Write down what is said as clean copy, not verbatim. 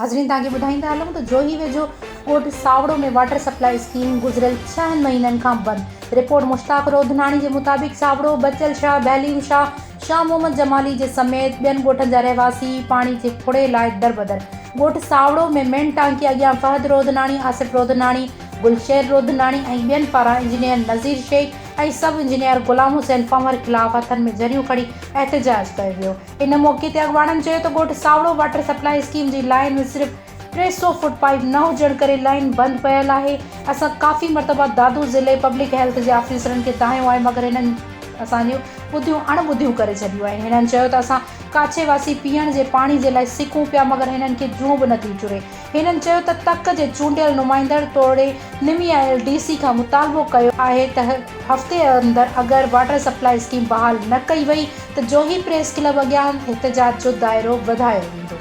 नाज़रीन तव्हांखे ॿुधाईंदा हलूं त जोही वेझो ॻोठ सावड़ो में वाटर सप्लाई स्कीम गुज़िरियल 6 महीननि खां बंदि। रिपोर्ट मुश्ताक रोधनाणी जे मुताबिक़ सावड़ो, बचल शाह, बहलीम शाह, शाह मोहम्मद जमाली जे समेत ॿियनि ॻोठनि जा रहवासी पाणी जे फुड़े लाइ दरबदर। ॻोठ सावड़ो में मेन टांकी अॻियां फहद रोधनाणी, आसिफ रोधनाणी, गुलशेर रोधनाणी ऐं ॿियनि पारां इंजीनियर नज़ीर शेख ऐं सब इंजीनियर गुलाम हुसैन पंवर ख़िलाफ़ हथनि में जरियूं खणी एहतजाज कयो वियो। इन मौक़े ते अॻवाननि चयो त ॻोठ सावड़ो वाटर सप्लाई स्कीम जी लाइन में सिर्फ़ 300 फुट पाइप न हुजण करे लाइन बंदि पयल आहे। असां काफ़ी मरतबा दादू ज़िले पब्लिक हेल्थ जे ऑफिसरनि खे दाहियो आहे, मगर हिननि असांजूं ॿुधियूं अणॿुधियूं करे छॾियूं आहिनि। हिननि चयो त असां काछेवासी पीअण जे पाणी जे लाइ सिकूं पिया, मगर हिननि खे जूं बि नथी चुरे। हिननि चयो त तक जे चूंडियल नुमाइंदड़ तोड़े निमी आयल DC खां मुतालबो कयो आहे त हफ़्ते अंदरि अगरि वाटर सप्लाई स्कीम बहाल न कई वई त जोही प्रेस क्लब अॻियां एहतजाज जो दाइरो वधायो वेंदो।